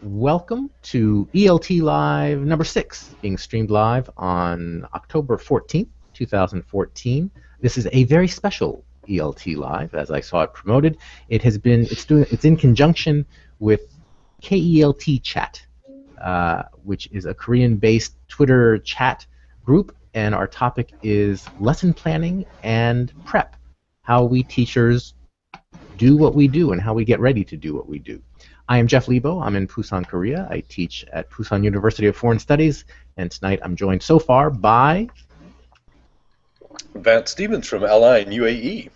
Welcome to ELT Live number 6, being streamed live on October 14th, 2014. This is a very special ELT Live, as I saw it promoted. It's in conjunction with KELTchat, which is a Korean-based Twitter chat group, and our topic is lesson planning and prep, how we teachers do what we do and how we get ready to do what we do. I am Jeff Lebo. I'm in Busan, Korea. I teach at Busan University of Foreign Studies, and tonight I'm joined so far by Vance Stevens from Al Ain, UAE.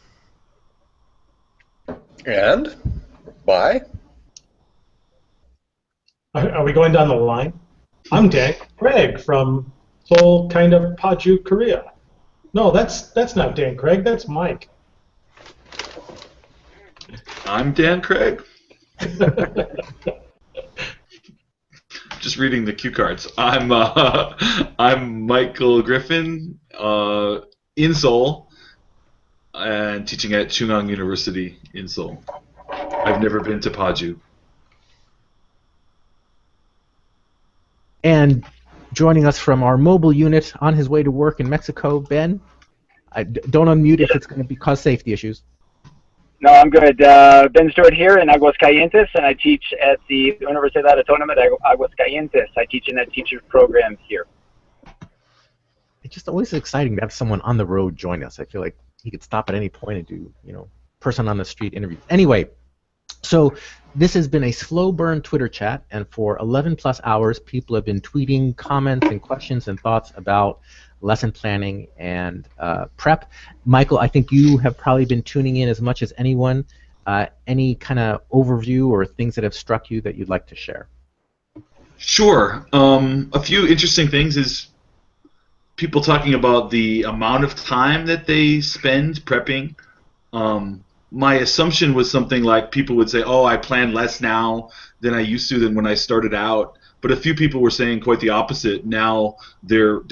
And by... Are we going down the line? I'm Dan Craig from Seoul, kind of Paju, Korea. No, that's not Dan Craig. That's Mike. I'm Dan Craig. Just reading the cue cards. I'm Michael Griffin in Seoul and teaching at Chungang University in Seoul. I've never been to Paju. And joining us from our mobile unit on his way to work in Mexico, Ben. Don't unmute if it's going to cause safety issues. No, I'm good. Ben Stewart here in Aguascalientes, and I teach at the Universidad Autónoma de Aguascalientes. I teach in that teacher program here. It's just always exciting to have someone on the road join us. I feel like he could stop at any point and do, person on the street interviews. Anyway, so this has been a slow burn Twitter chat, and for 11 plus hours, people have been tweeting comments and questions and thoughts about lesson planning and prep. Michael, I think you have probably been tuning in as much as anyone. Any kind of overview or things that have struck you that you'd like to share? Sure. A few interesting things is people talking about the amount of time that they spend prepping. My assumption was something like people would say, oh, I plan less now than I used to than when I started out. But a few people were saying quite the opposite. Now they're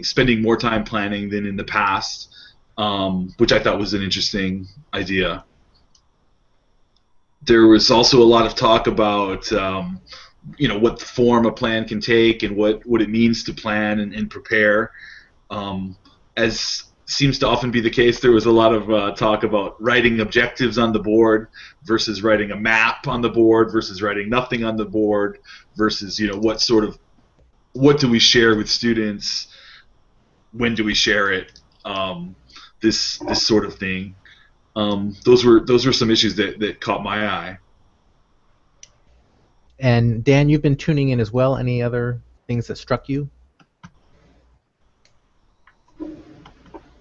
spending more time planning than in the past, which I thought was an interesting idea. There was also a lot of talk about what form a plan can take and what it means to plan and prepare. As seems to often be the case, there was a lot of talk about writing objectives on the board versus writing a map on the board versus writing nothing on the board versus what do we share with students, when do we share it, this sort of thing. Those were some issues that caught my eye. And Dan, you've been tuning in as well. Any other things that struck you?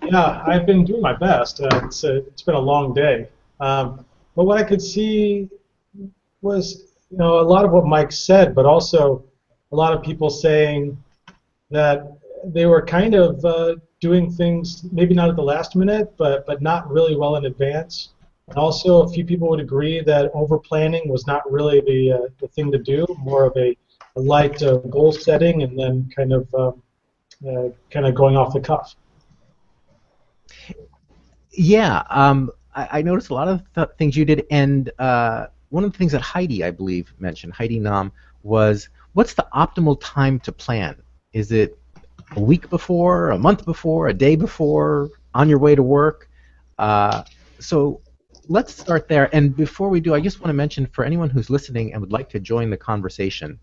Yeah, I've been doing my best. It's been a long day. But what I could see was, a lot of what Mike said, but also a lot of people saying that they were kind of doing things maybe not at the last minute, but not really well in advance. And also, a few people would agree that over-planning was not really the thing to do, more of a light goal setting and then kind of going off the cuff. Yeah, I noticed a lot of things you did, and one of the things that Heidi, I believe, mentioned, Heidi Nam, was what's the optimal time to plan? Is it a week before, a month before, a day before, on your way to work? So let's start there, and before we do, I just want to mention for anyone who's listening and would like to join the conversation,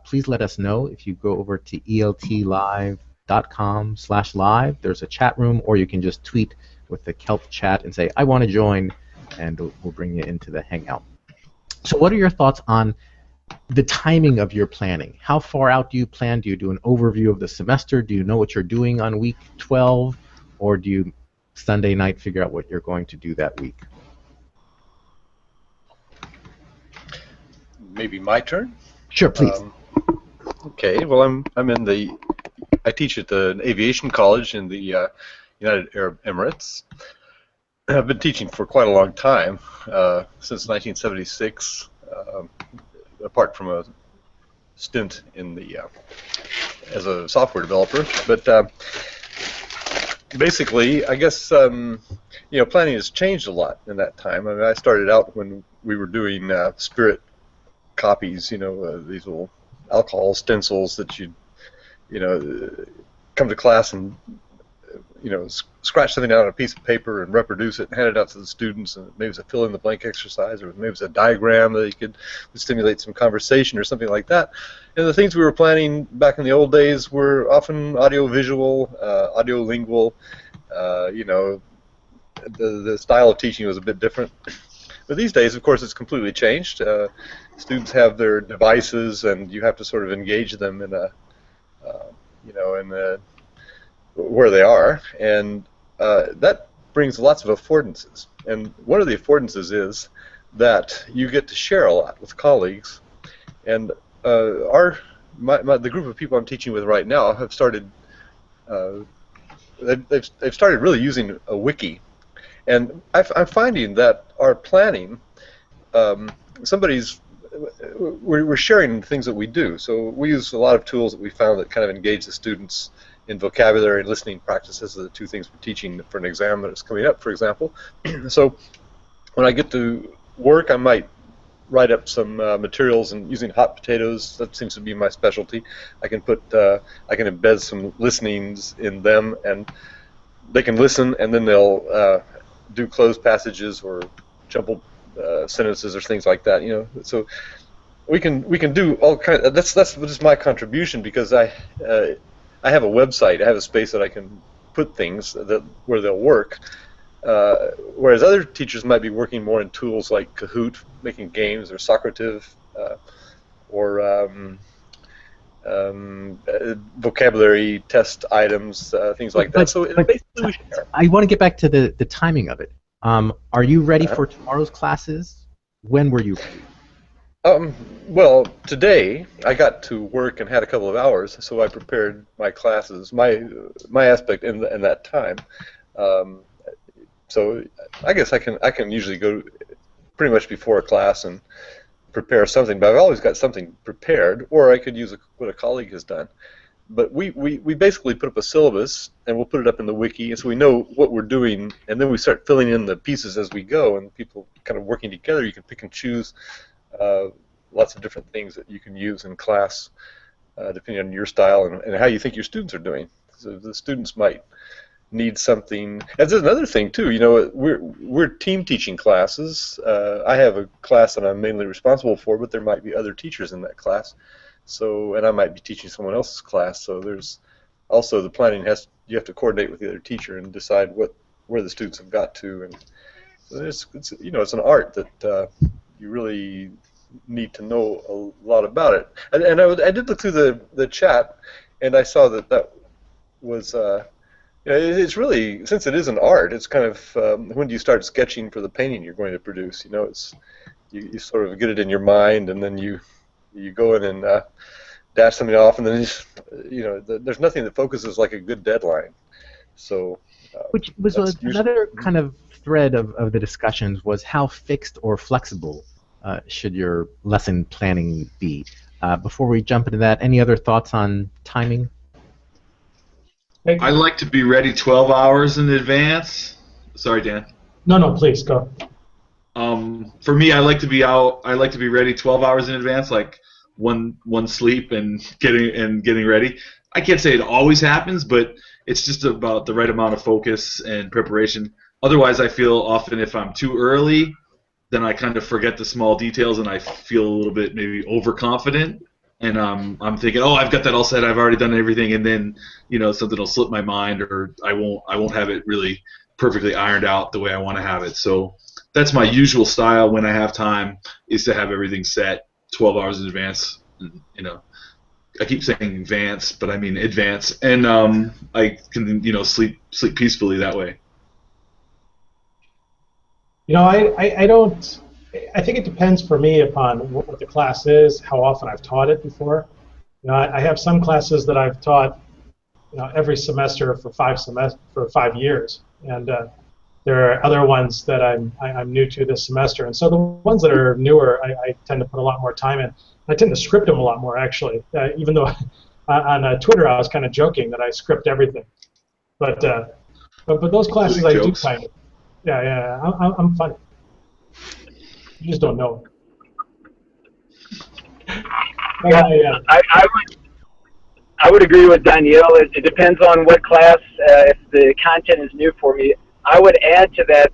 please let us know if you go over to eltlive.com/live. There's a chat room, or you can just tweet with the KELTchat and say, I want to join, and we'll bring you into the Hangout. So what are your thoughts on the timing of your planning? How far out do you plan? Do you do an overview of the semester? Do you know what you're doing on week 12? Or do you Sunday night figure out what you're going to do that week? Maybe my turn? Sure, please. Okay, well, I teach at the aviation college in the United Arab Emirates. I've been teaching for quite a long time, since 1976, apart from a stint in as a software developer. But basically, I guess planning has changed a lot in that time. I mean, I started out when we were doing Spirit copies, these little alcohol stencils that come to class and scratch something out on a piece of paper and reproduce it and hand it out to the students, and maybe it's a fill-in-the-blank exercise, or maybe it's a diagram that you could stimulate some conversation or something like that. And the things we were planning back in the old days were often audio-visual, audio-lingual. The style of teaching was a bit different. But these days, of course, it's completely changed. Students have their devices, and you have to sort of engage them in where they are, and that brings lots of affordances. And one of the affordances is that you get to share a lot with colleagues. And the group of people I'm teaching with right now have started. They've started really using a wiki, and I'm finding that our planning, we're sharing things that we do. So we use a lot of tools that we found that kind of engage the students in vocabulary and listening practices, are the two things we're teaching for an exam that's coming up, for example. So when I get to work, I might write up some materials, and using hot potatoes, that seems to be my specialty. I can embed some listenings in them, and they can listen, and then they'll do closed passages or jumbled sentences or things like that. So we can do all kinds. That's just my contribution, because I have a website. I have a space that I can put things where they'll work. Whereas other teachers might be working more in tools like Kahoot, making games, or Socrative, or vocabulary test items, things like that. So basically, we share. I want to get back to the timing of it. Are you ready for tomorrow's classes? When were you ready? Well, today I got to work and had a couple of hours, so I prepared my classes, my aspect in that time. So I guess I can usually go pretty much before a class and prepare something, but I've always got something prepared, or I could use what a colleague has done. But we basically put up a syllabus, and we'll put it up in the wiki, and so we know what we're doing, and then we start filling in the pieces as we go, and people kind of working together. You can pick and choose lots of different things that you can use in class, depending on your style and how you think your students are doing. So the students might need something. And there's another thing too. We're team teaching classes. I have a class that I'm mainly responsible for, but there might be other teachers in that class. And I might be teaching someone else's class. So there's also the planning you have to coordinate with the other teacher and decide where the students have got to. And so it's an art that you really need to know a lot about it. And I did look through the chat, and I saw that was. It's really, since it is an art, it's kind of when do you start sketching for the painting you're going to produce? You sort of get it in your mind, and then you go in and dash something off, and then there's nothing that focuses like a good deadline. So, which was another kind of thread of the discussions, was how fixed or flexible should your lesson planning be? Before we jump into that, any other thoughts on timing? I like to be ready 12 hours in advance. Sorry, Dan. No, please go. For me, I like to be ready 12 hours in advance, like one sleep and getting ready. I can't say it always happens, but it's just about the right amount of focus and preparation. Otherwise, I feel often if I'm too early, then I kind of forget the small details, and I feel a little bit maybe overconfident. And I'm thinking, oh, I've got that all set. I've already done everything, and then something will slip my mind, or I won't have it really perfectly ironed out the way I want to have it. So that's my usual style when I have time, is to have everything set 12 hours in advance. I keep saying advance, but I mean advance, and I can sleep peacefully that way. I don't. I think it depends for me upon what the class is, how often I've taught it before. I have some classes that I've taught, every semester for 5 years, and there are other ones that I'm new to this semester. And so the ones that are newer, I tend to put a lot more time in. I tend to script them a lot more, actually. Even though on Twitter I was kind of joking that I script everything, but those classes I do kind of. Yeah, I'm funny. You just don't know it. Yeah, I would agree with Danielle. It depends on what class. If the content is new for me, I would add to that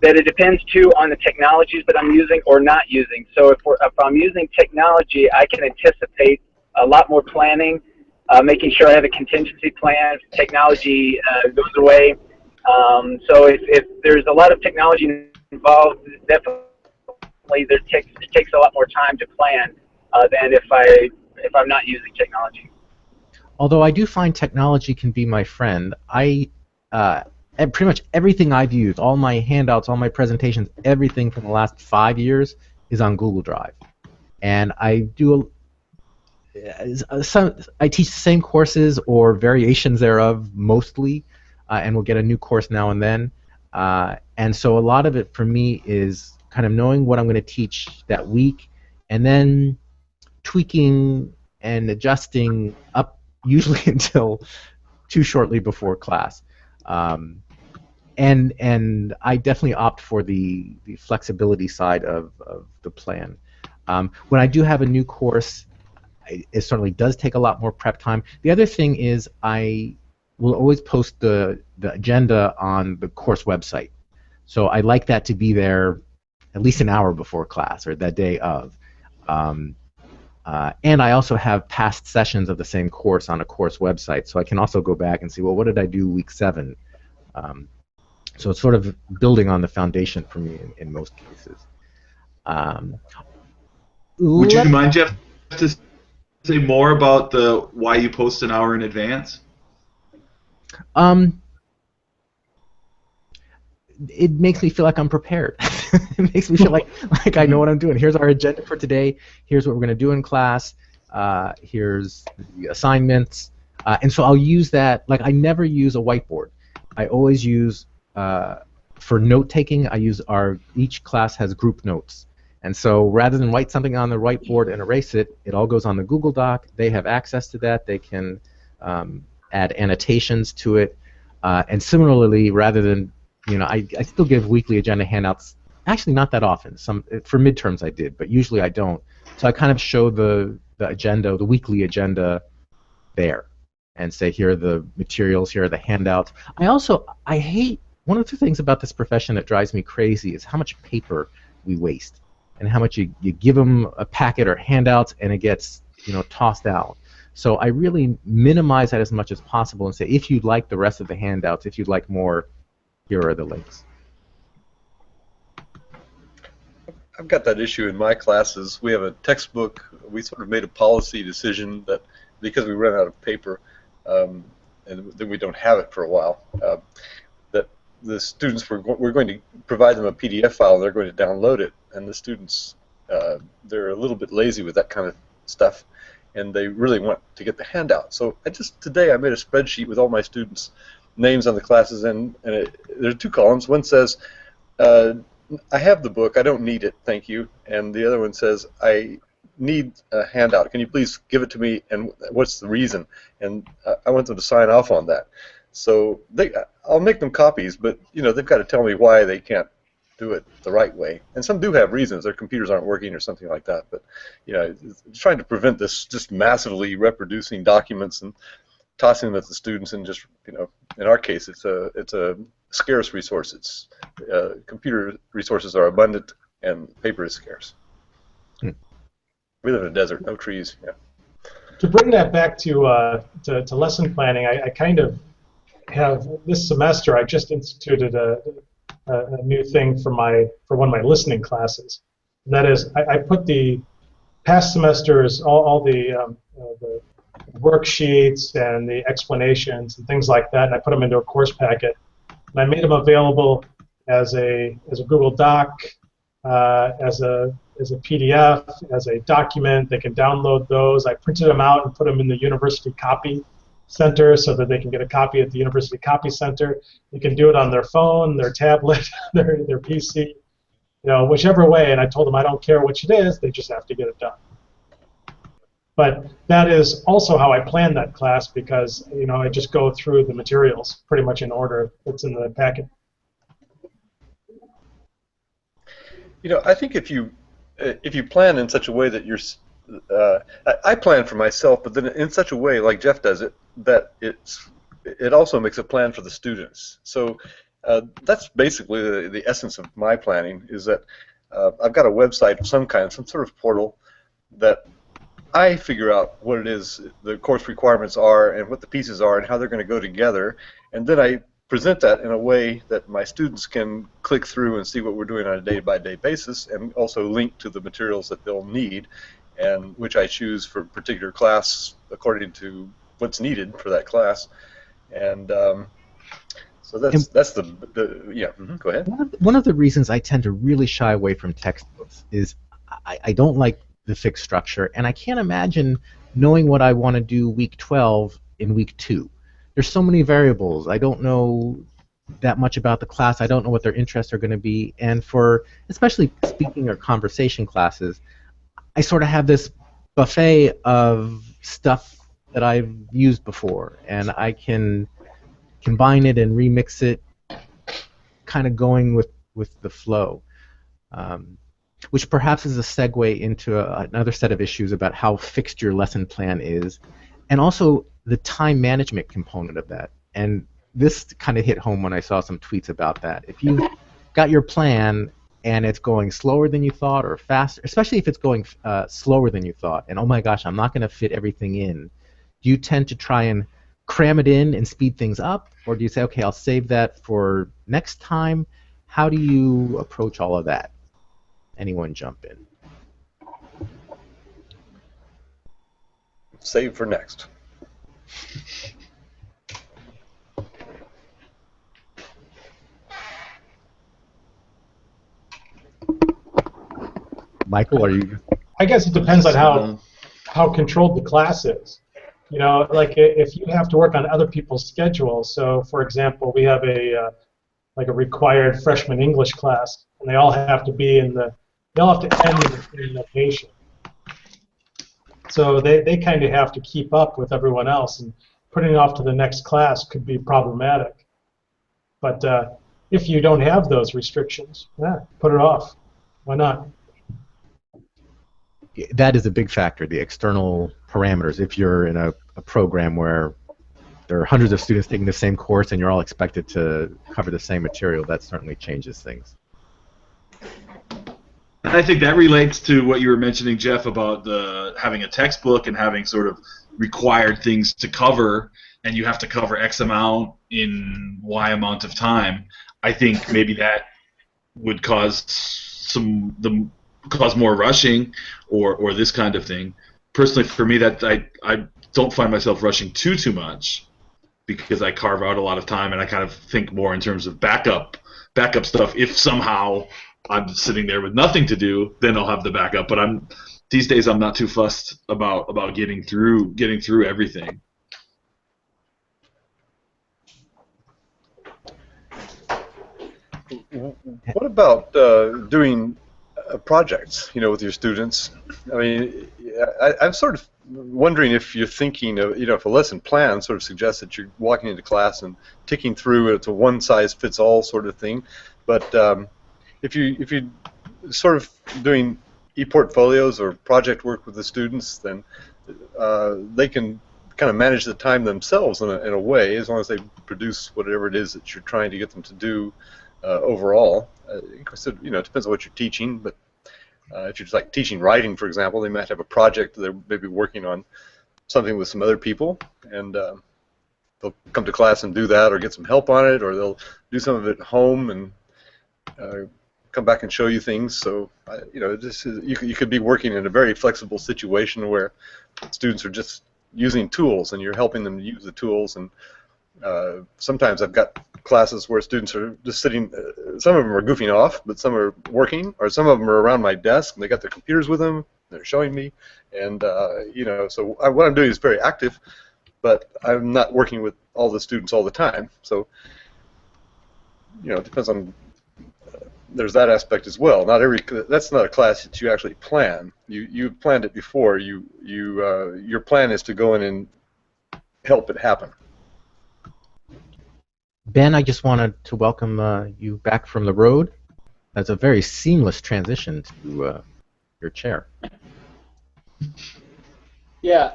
it depends too on the technologies that I'm using or not using. So if I'm using technology, I can anticipate a lot more planning, making sure I have a contingency plan if technology goes away. So if there's a lot of technology involved, definitely it takes a lot more time to plan than if I'm not using technology. Although I do find technology can be my friend, pretty much everything I've used, all my handouts, all my presentations, everything from the last 5 years is on Google Drive. And I do I teach the same courses or variations thereof mostly, and we'll get a new course now and then. And so a lot of it for me is kind of knowing what I'm going to teach that week, and then tweaking and adjusting up usually until too shortly before class. And I definitely opt for the flexibility side of the plan. When I do have a new course, it certainly does take a lot more prep time. The other thing is I will always post the agenda on the course website. So I like that to be there at least an hour before class or that day of. And I also have past sessions of the same course on a course website, so I can also go back and see, well, what did I do week 7? So it's sort of building on the foundation for me in most cases. Would you mind, Jeff, to say more about why you post an hour in advance? It makes me feel like I'm prepared. It makes me feel like I know what I'm doing. Here's our agenda for today. Here's what we're going to do in class. Here's the assignments. And so I'll use that. Like, I never use a whiteboard. I always use, for note-taking, each class has group notes. And so rather than write something on the whiteboard and erase it, it all goes on the Google Doc. They have access to that. They can add annotations to it. And similarly, rather than, I still give weekly agenda handouts. Actually, not that often. For midterms I did, but usually I don't. So I kind of show the agenda, the weekly agenda there, and say, here are the materials, here are the handouts. I hate, one of the things about this profession that drives me crazy is how much paper we waste, and how much you give them a packet or handouts and it gets tossed out. So I really minimize that as much as possible and say, if you'd like the rest of the handouts, if you'd like more, here are the links. I've got that issue in my classes. We have a textbook. We sort of made a policy decision that because we ran out of paper, and then we don't have it for a while, that the students, we're going to provide them a PDF file and they're going to download it. And the students, they're a little bit lazy with that kind of stuff, and they really want to get the handout. So today I made a spreadsheet with all my students' names on the classes, and there are 2 columns. One says, I have the book, I don't need it, thank you. And the other one says, I need a handout. Can you please give it to me, and what's the reason? And I want them to sign off on that. So I'll make them copies, but they've got to tell me why they can't do it the right way. And some do have reasons. Their computers aren't working or something like that. But trying to prevent this just massively reproducing documents and tossing them at the students, and just in our case, it's a scarce resource. Computer resources are abundant, and paper is scarce. We live in a desert, no trees. Yeah. To bring that back to lesson planning, I kind of have this semester. I just instituted a new thing for one of my listening classes. And that is, I put the past semesters, all the worksheets and the explanations and things like that, and I put them into a course packet. And I made them available as a Google Doc, as a PDF, as a document. They can download those. I printed them out and put them in the University Copy Center so that they can get a copy at the University Copy Center. They can do it on their phone, their tablet, their PC, whichever way. And I told them I don't care which it is, they just have to get it done. But that is also how I plan that class, because I just go through the materials pretty much in order that's in the packet. I think if you plan in such a way that I plan for myself, but then in such a way, like Jeff does it, that it also makes a plan for the students. So that's basically the essence of my planning, is that I've got a website of some kind, some sort of portal, that I figure out what it is the course requirements are and what the pieces are and how they're going to go together, and then I present that in a way that my students can click through and see what we're doing on a day-by-day basis, and also link to the materials that they'll need, and which I choose for a particular class according to what's needed for that class. And so that's the yeah. Go ahead. One of the reasons I tend to really shy away from textbooks is I don't like the fixed structure, and I can't imagine knowing what I want to do week 12 in week 2. There's so many variables. I don't know that much about the class. I don't know what their interests are going to be. And for especially speaking or conversation classes, I sort of have this buffet of stuff that I've used before, and I can combine it and remix it, kind of going with the flow. Which perhaps is a segue into another set of issues about how fixed your lesson plan is, and also the time management component of that. And this kind of hit home when I saw some tweets about that. If you've got your plan and it's going slower than you thought or faster, especially if it's going slower than you thought, and oh my gosh, I'm not going to fit everything in, do you tend to try and cram it in and speed things up, or do you say, okay, I'll save that for next time? How do you approach all of that? Anyone jump in? Save for next. Michael, are you? I guess it depends on how controlled the class is. You know, like if you have to work on other people's schedules. So, for example, we have a required freshman English class, and they all have to be they all have to end in the same location. So they kind of have to keep up with everyone else, and putting it off to the next class could be problematic. But if you don't have those restrictions, put it off. Why not? That is a big factor, the external parameters. If you're in a program where there are hundreds of students taking the same course and you're all expected to cover the same material, that certainly changes things. I think that relates to what you were mentioning, Jeff, about having a textbook and having sort of required things to cover, and you have to cover X amount in Y amount of time. I think maybe that would cause more rushing or this kind of thing. Personally, for me, that I don't find myself rushing too much, because I carve out a lot of time and I kind of think more in terms of backup stuff. If somehow I'm sitting there with nothing to do, then I'll have the backup. But these days I'm not too fussed about getting through everything. What about doing projects, with your students? I mean, I'm sort of wondering if you're thinking of, if a lesson plan sort of suggests that you're walking into class and ticking through, it's a one-size-fits-all sort of thing. But if you sort of doing e-portfolios or project work with the students, then they can kind of manage the time themselves in a way, as long as they produce whatever it is that you're trying to get them to do overall. It depends on what you're teaching, but if you're just like teaching writing, for example, they might have a project that they're maybe working on something with some other people, and they'll come to class and do that, or get some help on it, or they'll do some of it at home and come back and show you things. So you could be working in a very flexible situation where students are just using tools and you're helping them use the tools. And sometimes I've got classes where students are just sitting, some of them are goofing off, but some are working, or some of them are around my desk and they got their computers with them, they're showing me, and so what I'm doing is very active, but I'm not working with all the students all the time. So it depends on, there's that aspect as well. That's not a class that you actually plan. You planned it before. Your plan is to go in and help it happen. Ben, I just wanted to welcome you back from the road. That's a very seamless transition to your chair. Yeah,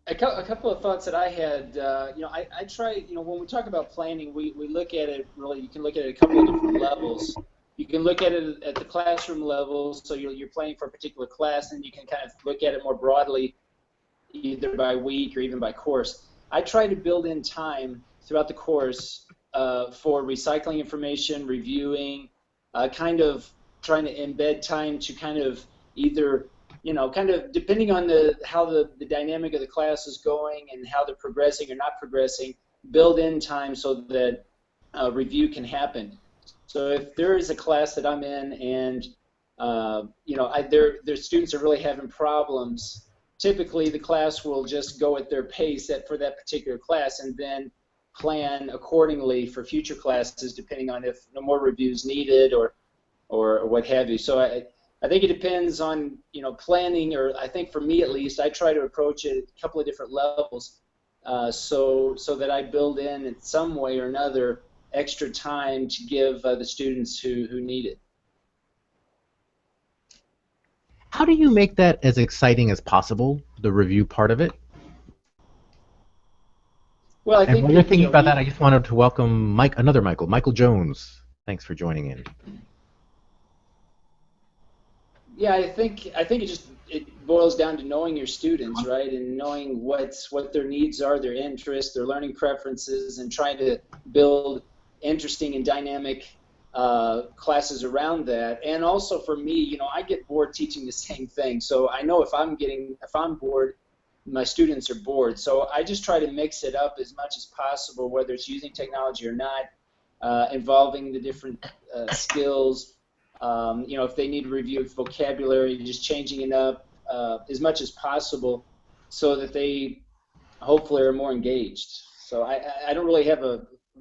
a couple of thoughts that I had. I try, when we talk about planning, we look at it really, you can look at it at a couple of different levels. You can look at it at the classroom level, so you're planning for a particular class, and you can kind of look at it more broadly, either by week or even by course. I try to build in time throughout the course for recycling information, reviewing, kind of trying to embed time to kind of either, kind of depending on how the dynamic of the class is going and how they're progressing or not progressing, build in time so that review can happen. So if there is a class that I'm in and their students are really having problems, typically the class will just go at their pace for that particular class and then plan accordingly for future classes depending on if no more reviews needed or what have you. So I think it depends on planning, or I think for me at least, I try to approach it at a couple of different levels, so that I build in some way or another extra time to give the students who need it. How do you make that as exciting as possible, the review part of it? Well, I And think while you're thinking about that, I just wanted to welcome another Michael Jones. Thanks for joining in. Yeah, I think it boils down to knowing your students, right, and knowing what their needs are, their interests, their learning preferences, and trying to build interesting and dynamic classes around that. And also for me, I get bored teaching the same thing, so I know if I'm bored, my students are bored. So I just try to mix it up as much as possible, whether it's using technology or not, involving the different skills. If they need to review vocabulary, just changing it up as much as possible so that they hopefully are more engaged. So I don't really have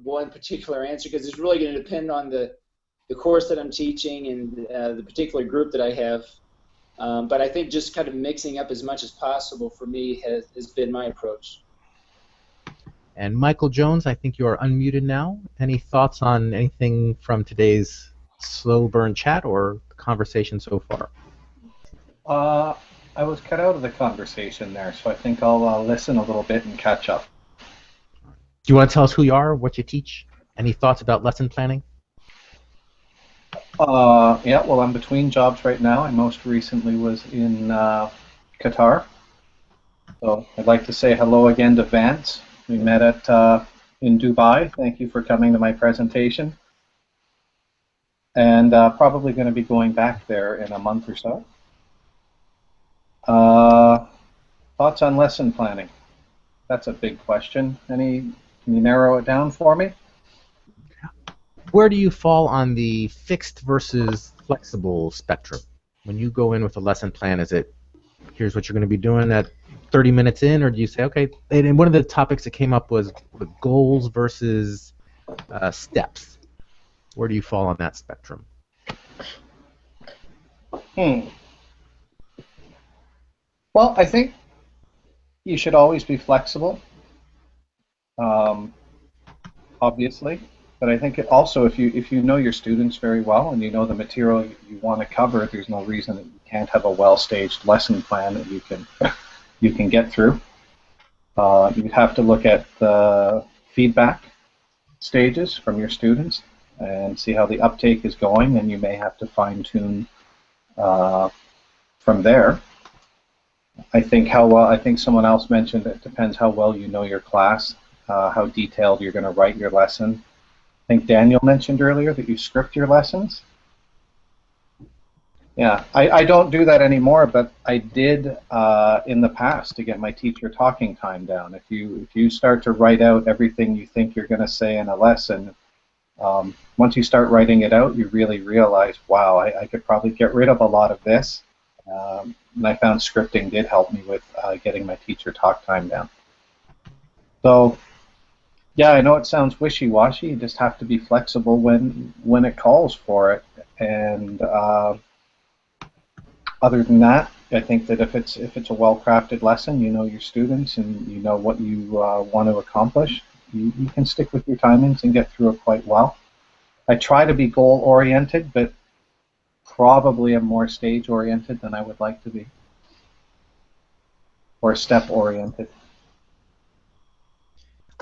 one particular answer because it's really going to depend on the course that I'm teaching and the particular group that I have. But I think just kind of mixing up as much as possible for me has been my approach. And Michael Jones, I think you are unmuted now. Any thoughts on anything from today's slow burn chat or conversation so far? I was cut out of the conversation there, so I think I'll listen a little bit and catch up. Do you want to tell us who you are, what you teach? Any thoughts about lesson planning? Yeah, well, I'm between jobs right now. I most recently was in Qatar. So I'd like to say hello again to Vance. We met in Dubai. Thank you for coming to my presentation. And probably going to be going back there in a month or so. Thoughts on lesson planning? That's a big question. Can you narrow it down for me? Where do you fall on the fixed versus flexible spectrum? When you go in with a lesson plan, is it, here's what you're going to be doing at 30 minutes in, or do you say, okay, and one of the topics that came up was the goals versus steps. Where do you fall on that spectrum? Well, I think you should always be flexible, obviously. But I think also if you know your students very well and you know the material you want to cover, there's no reason that you can't have a well-staged lesson plan that you can get through. You'd have to look at the feedback stages from your students and see how the uptake is going, and you may have to fine-tune from there. I think I think someone else mentioned it depends how well you know your class, how detailed you're going to write your lesson. I think Daniel mentioned earlier that you script your lessons. Yeah, I don't do that anymore, but I did in the past to get my teacher talking time down. If you start to write out everything you think you're going to say in a lesson, once you start writing it out, you really realize, wow, I could probably get rid of a lot of this. And I found scripting did help me with getting my teacher talk time down. So, yeah, I know it sounds wishy-washy. You just have to be flexible when it calls for it. And other than that, I think that if it's a well-crafted lesson, you know your students and you know what you want to accomplish, you can stick with your timings and get through it quite well. I try to be goal-oriented, but probably am more stage-oriented than I would like to be. or step-oriented?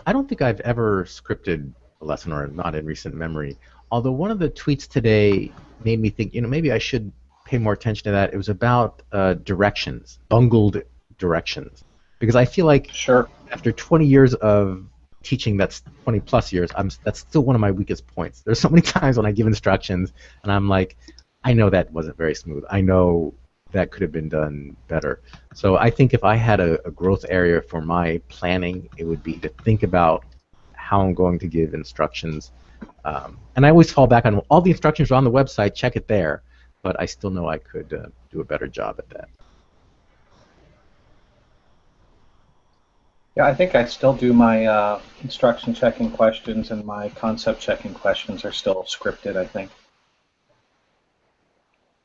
I don't think I've ever scripted a lesson, or not in recent memory. Although one of the tweets today made me think, maybe I should pay more attention to that. It was about directions, bungled directions. Because I feel like Sure. after 20 years of teaching, that's 20 plus years, that's still one of my weakest points. There's so many times when I give instructions and I'm like, I know that wasn't very smooth. I know that could have been done better. So I think if I had a growth area for my planning, it would be to think about how I'm going to give instructions. And I always fall back on all the instructions are on the website, check it there. But I still know I could do a better job at that. Yeah, I think I still do my instruction checking questions, and my concept checking questions are still scripted, I think.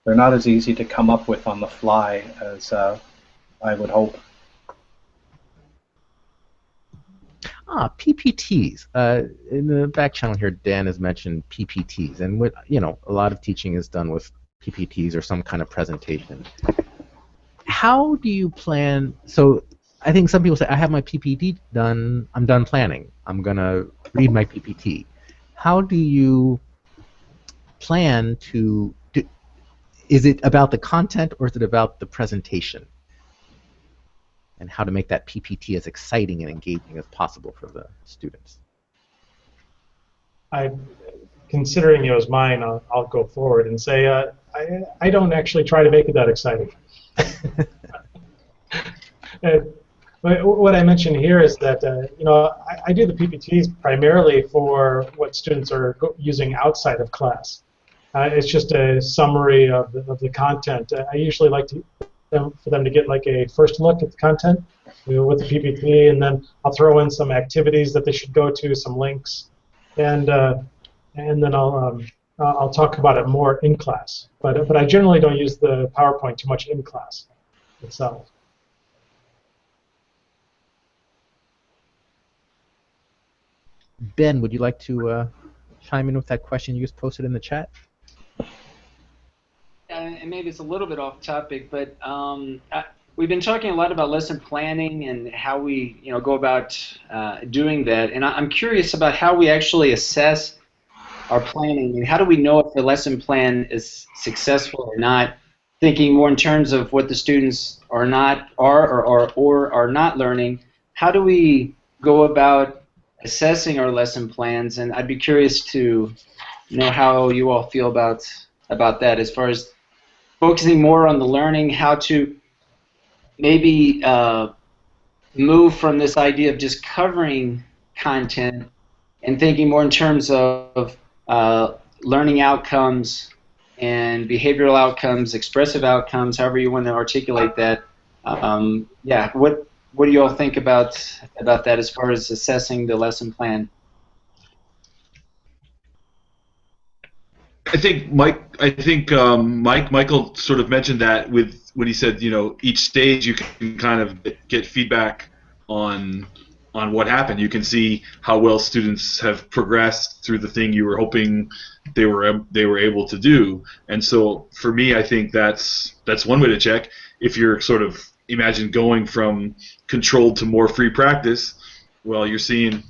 They're not as easy to come up with on the fly as I would hope. PPTs. In the back channel here, Dan has mentioned PPTs, and what a lot of teaching is done with PPTs or some kind of presentation. How do you plan? So I think some people say, I have my PPT done. I'm done planning. I'm gonna read my PPT. How do you plan to? Is it about the content or is it about the presentation? And how to make that PPT as exciting and engaging as possible for the students. Considering it was mine, I'll go forward and say I don't actually try to make it that exciting. What I mentioned here is that I do the PPTs primarily for what students are using outside of class. It's just a summary of the content. I usually like for them to get like a first look at the content with the PPT, and then I'll throw in some activities that they should go to, some links, and then I'll talk about it more in class. But I generally don't use the PowerPoint too much in class itself. Ben, would you like to chime in with that question you just posted in the chat? And maybe it's a little bit off topic, but we've been talking a lot about lesson planning and how we go about doing that. And I'm curious about how we actually assess our planning. And how do we know if the lesson plan is successful or not? Thinking more in terms of what the students are not learning. How do we go about assessing our lesson plans? And I'd be curious to know how you all feel about that, as far as focusing more on the learning, how to maybe move from this idea of just covering content and thinking more in terms of learning outcomes and behavioral outcomes, expressive outcomes, however you want to articulate that. Yeah, what do you all think about that as far as assessing the lesson plan? I think Michael sort of mentioned that when he said, each stage you can kind of get feedback on what happened. You can see how well students have progressed through the thing you were hoping they were able to do. And so for me, I think that's one way to check. If you're sort of imagine going from controlled to more free practice, well, you're seeing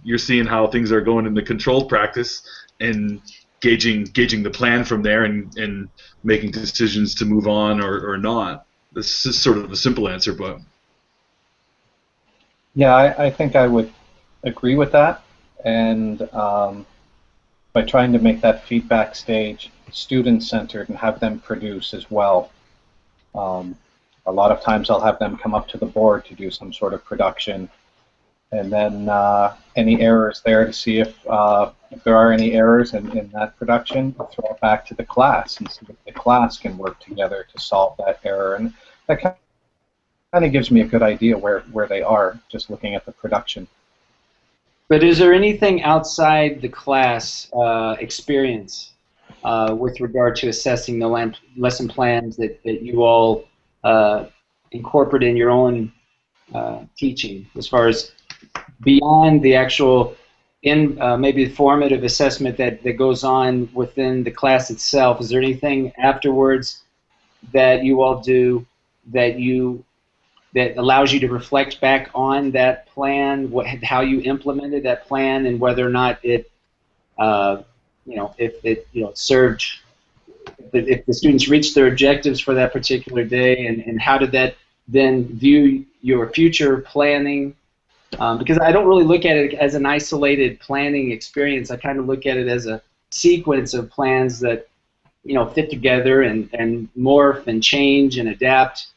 how things are going in the controlled practice and gauging the plan from there and making decisions to move on or not. This is sort of a simple answer, but yeah, I think I would agree with that, and by trying to make that feedback stage student-centered and have them produce as well. A lot of times I'll have them come up to the board to do some sort of production, and then any errors there to see if there are any errors in that production, I'll throw it back to the class and see if the class can work together to solve that error. And that kind of gives me a good idea where they are, just looking at the production. But is there anything outside the class experience with regard to assessing the lesson plans that you all incorporate in your own teaching, as far as beyond the actual maybe formative assessment that goes on within the class itself? Is there anything afterwards that you all do that you that allows you to reflect back on that plan, how you implemented that plan, and whether or not it, if it, served, if the students reached their objectives for that particular day, and how did that then view your future planning? Because I don't really look at it as an isolated planning experience. I kind of look at it as a sequence of plans that fit together and morph and change and adapt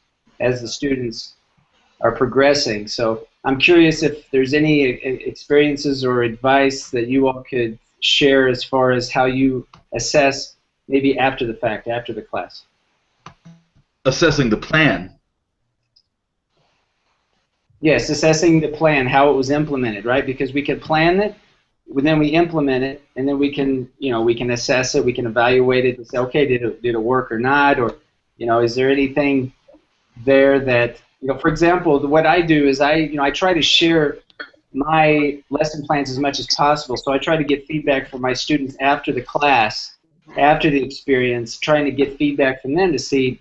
as the students are progressing. So I'm curious if there's any experiences or advice that you all could share as far as how you assess maybe after the fact, after the class. Assessing the plan. Yes, assessing the plan, how it was implemented, right? Because we can plan it, then we implement it, and then we can, we can assess it, we can evaluate it and say, okay, did it work or not, or, is there anything there that, for example, what I do is I try to share my lesson plans as much as possible. So I try to get feedback from my students after the class, after the experience, trying to get feedback from them to see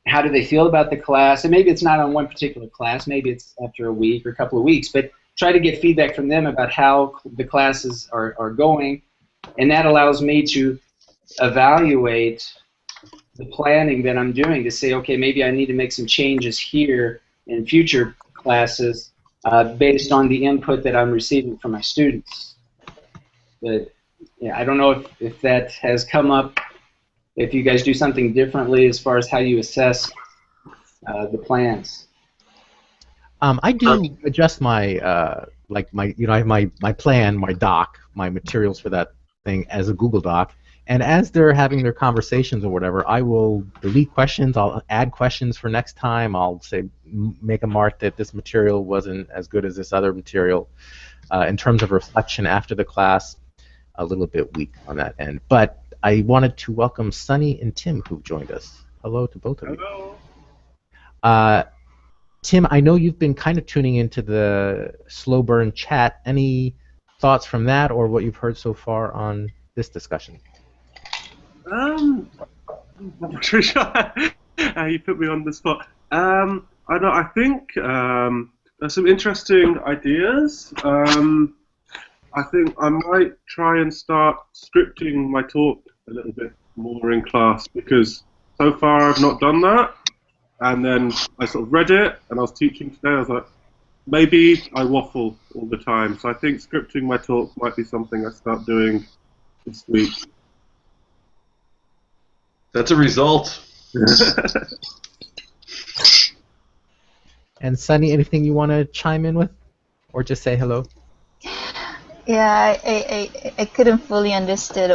how do they feel about the class. And maybe it's not on one particular class, maybe it's after a week or a couple of weeks, but try to get feedback from them about how the classes are going. And that allows me to evaluate the planning that I'm doing to say, okay, maybe I need to make some changes here in future classes based on the input that I'm receiving from my students. But yeah, I don't know if that has come up, if you guys do something differently as far as how you assess the plans. I do adjust my I have my plan, my doc, my materials for that thing as a Google Doc, and as they're having their conversations or whatever, I will delete questions, I'll add questions for next time, I'll say make a mark that this material wasn't as good as this other material. In terms of reflection after the class, a little bit weak on that end. But I wanted to welcome Sunny and Tim who've joined us. Hello to both of you. Hello. Tim, I know you've been kind of tuning into the slow burn chat. Any thoughts from that or what you've heard so far on this discussion? I'm not sure you put me on the spot. I think there's some interesting ideas. I think I might try and start scripting my talk a little bit more in class because so far I've not done that. And then I sort of read it, and I was teaching today. I was like, maybe I waffle all the time. So I think scripting my talk might be something I start doing this week. That's a result. And Sunny, anything you want to chime in with, or just say hello? Yeah, I couldn't fully understand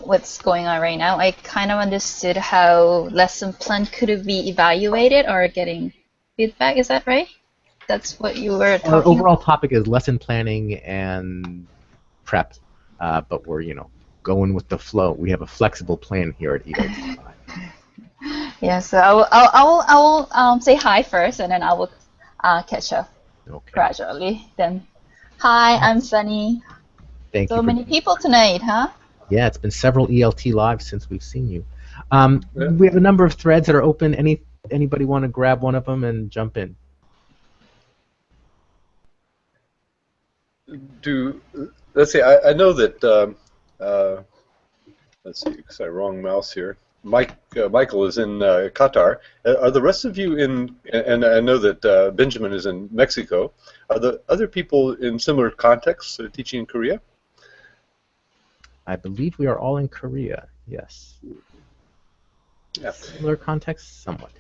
what's going on right now. I kind of understood how lesson plan could be evaluated or getting feedback. Is that right? That's what you were talking Our overall about? topic is lesson planning and prep, but we're going with the flow. We have a flexible plan here at ELT. Yeah, so I will say hi first, and then I will catch up gradually. Then, hi, I'm Sunny. Thank you. So many people tonight, huh? Yeah, it's been several ELT lives since we've seen you. We have a number of threads that are open. Anybody want to grab one of them and jump in? Let's see. I know that. Let's see. Sorry, wrong mouse here. Michael is in Qatar. Are the rest of you in? And I know that Benjamin is in Mexico. Are the other people in similar contexts teaching in Korea? I believe we are all in Korea. Yes. Yeah. Similar context, somewhat.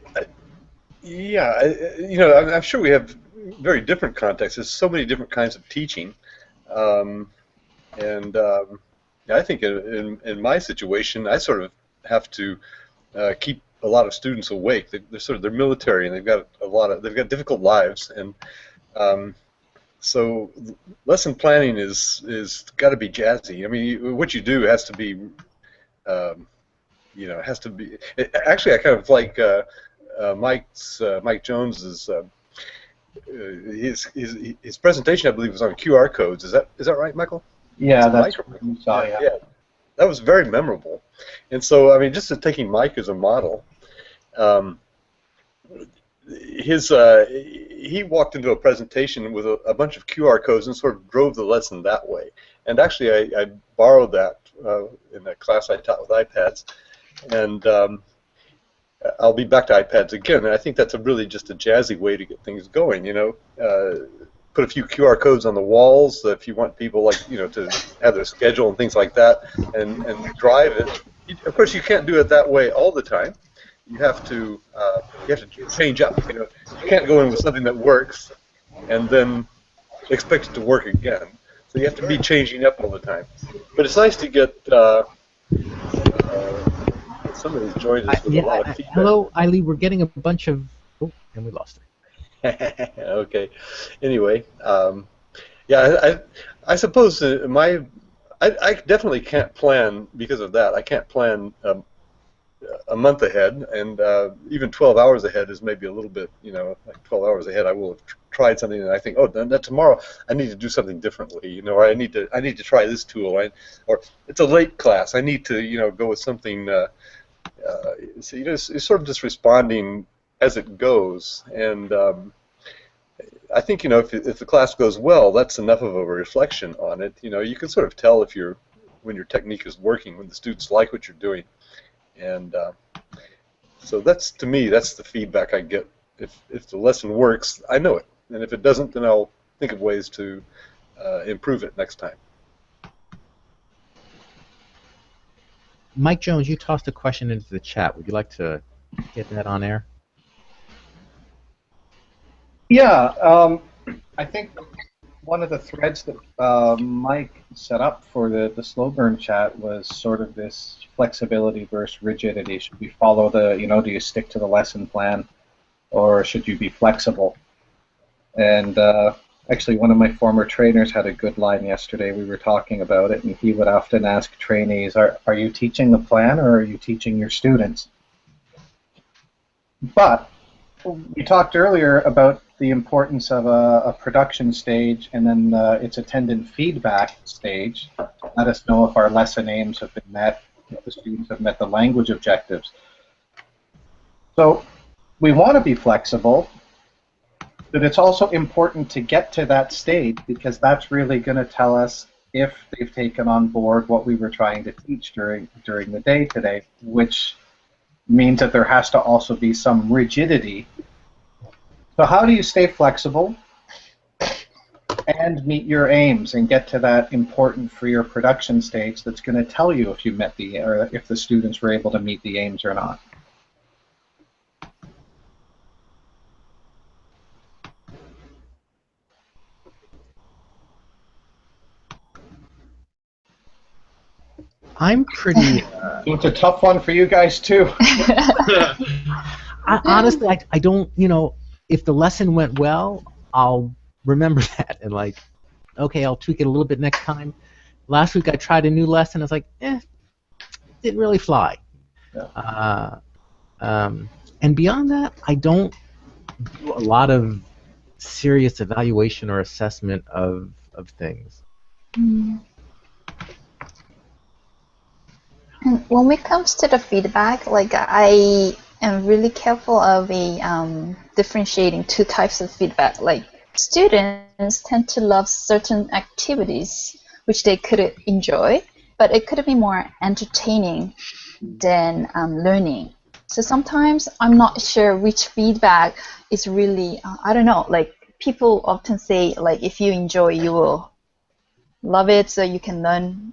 Yeah, I'm sure we have very different contexts. There's so many different kinds of teaching, I think in my situation, I sort of have to keep a lot of students awake. They're military and they've got difficult lives, and so lesson planning is got to be jazzy. I mean, what you do has to be, has to be. Actually, I kind of like Mike Jones's. His presentation, I believe, was on QR codes. Is that right, Michael? Yeah, that's what we saw. Yeah, that was very memorable. And so, I mean, just taking Mike as a model, he walked into a presentation with a bunch of QR codes and sort of drove the lesson that way. And actually, I borrowed that in a class I taught with iPads, and I'll be back to iPads again. And I think that's really just a jazzy way to get things going. Put a few QR codes on the walls if you want people to have their schedule and things like that, and drive it. Of course, you can't do it that way all the time. You have to change up. You can't go in with something that works and then expect it to work again. So you have to be changing up all the time. But it's nice to get somebody's joined us with a lot of feedback. Hello, Eileen. We're getting a bunch of. Oh, and we lost her. Okay. Anyway, I suppose I definitely can't plan because of that. I can't plan a month ahead, and even 12 hours ahead is maybe a little bit, like 12 hours ahead I will have tried something and I think, oh, then tomorrow I need to do something differently, or I need to try this tool, or it's a late class, I need to, go with something, so, it's sort of just responding as it goes, and I think, if the class goes well, that's enough of a reflection on it. You can sort of tell when your technique is working, when the students like what you're doing. And so to me, that's the feedback I get. If the lesson works, I know it. And if it doesn't, then I'll think of ways to improve it next time. Mike Jones, you tossed a question into the chat. Would you like to get that on air? Yeah, I think one of the threads that Mike set up for the slow burn chat was sort of this flexibility versus rigidity. Should we follow do you stick to the lesson plan, or should you be flexible? And actually, one of my former trainers had a good line yesterday. We were talking about it, and he would often ask trainees, are you teaching the plan, or are you teaching your students? But we talked earlier about the importance of a production stage and then its attendant feedback stage. Let us know if our lesson aims have been met, if the students have met the language objectives. So we want to be flexible, but it's also important to get to that stage because that's really going to tell us if they've taken on board what we were trying to teach during the day today, which means that there has to also be some rigidity. So how do you stay flexible and meet your aims and get to that important for your production stage that's going to tell you if you met or if the students were able to meet the aims or not? I'm pretty. So it's a tough one for you guys too. Honestly, I don't. If the lesson went well, I'll remember that and okay, I'll tweak it a little bit next time. Last week I tried a new lesson. I was like, didn't really fly. Yeah. And beyond that, I don't do a lot of serious evaluation or assessment of things. Mm. And when it comes to the feedback, I am really careful of differentiating two types of feedback. Like students tend to love certain activities which they could enjoy, but it could be more entertaining than learning. So sometimes I'm not sure which feedback is really, I don't know, people often say if you enjoy, you will love it, so you can learn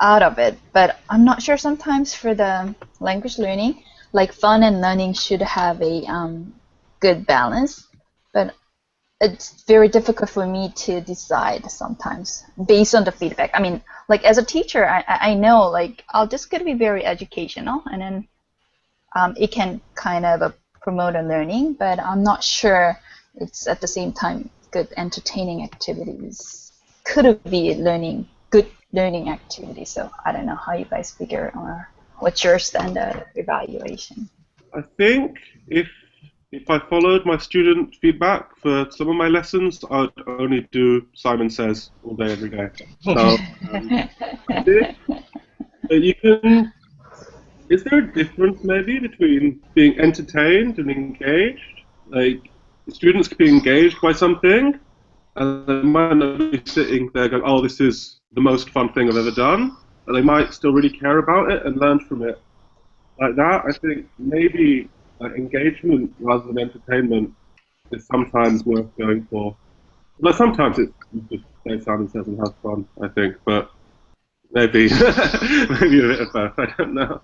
out of it. But I'm not sure sometimes for the language learning, fun and learning should have a good balance. But it's very difficult for me to decide sometimes based on the feedback. I mean, as a teacher, I know I'll just going to be very educational, and then it can kind of promote a learning, but I'm not sure it's at the same time good entertaining activities. Could be good learning activity. So I don't know how you guys figure or what's your standard evaluation. I think if I followed my student feedback for some of my lessons, I'd only do Simon Says all day, every day. So you can is there a difference maybe between being entertained and engaged? Like, students can be engaged by something, and they might not be sitting there going, "Oh, this is the most fun thing I've ever done," but they might still really care about it and learn from it. Like that, I think maybe engagement rather than entertainment is sometimes worth going for. But sometimes it's just stay silent and have fun, I think. But maybe maybe a bit of both. I don't know.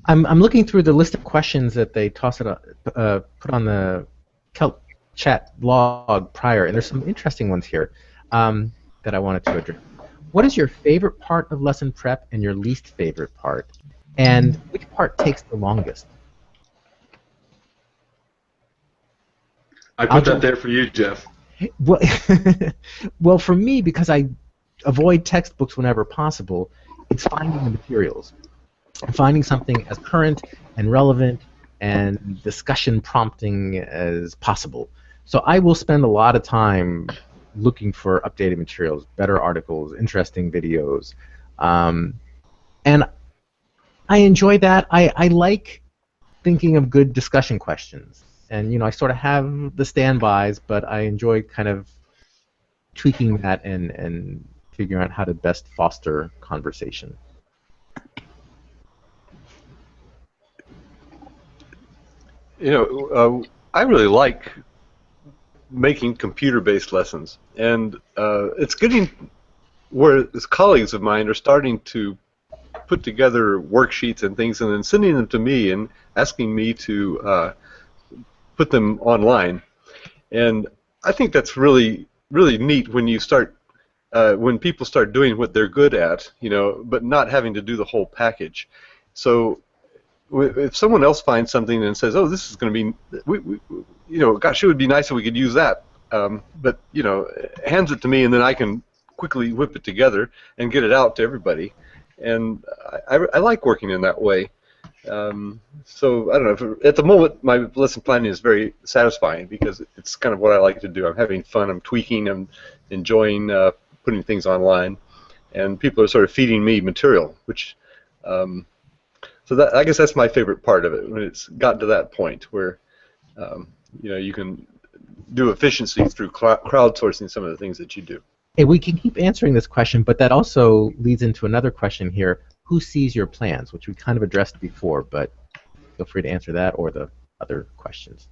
I'm looking through the list of questions that they put on the KELTchat blog prior, and there's some interesting ones here that I wanted to address. What is your favorite part of lesson prep and your least favorite part? And which part takes the longest? I put that there for you, Jeff. Well, well, for me, because I avoid textbooks whenever possible, it's finding the materials. Finding something as current and relevant and discussion prompting as possible. So I will spend a lot of time looking for updated materials, better articles, interesting videos. And I enjoy that. I like thinking of good discussion questions. And, you know, I sort of have the standbys, but I enjoy kind of tweaking that and figuring out how to best foster conversation. You know, I really like making computer-based lessons, and it's getting where colleagues of mine are starting to put together worksheets and things and then sending them to me and asking me to put them online. And I think that's really, really neat when you start, when people start doing what they're good at, you know, but not having to do the whole package. So if someone else finds something and says, "Oh, this is going to be," you know, gosh, it would be nice if we could use that. But you know, hands it to me, and then I can quickly whip it together and get it out to everybody. And I like working in that way. So I don't know. At the moment, my lesson planning is very satisfying because it's kind of what I like to do. I'm having fun. I'm tweaking. I'm enjoying putting things online, and people are sort of feeding me material, which. So that, I guess that's my favorite part of it, when it's gotten to that point where you know, you can do efficiency through crowdsourcing some of the things that you do. Hey, we can keep answering this question, but that also leads into another question here. Who sees your plans? Which we kind of addressed before, but feel free to answer that or the other questions.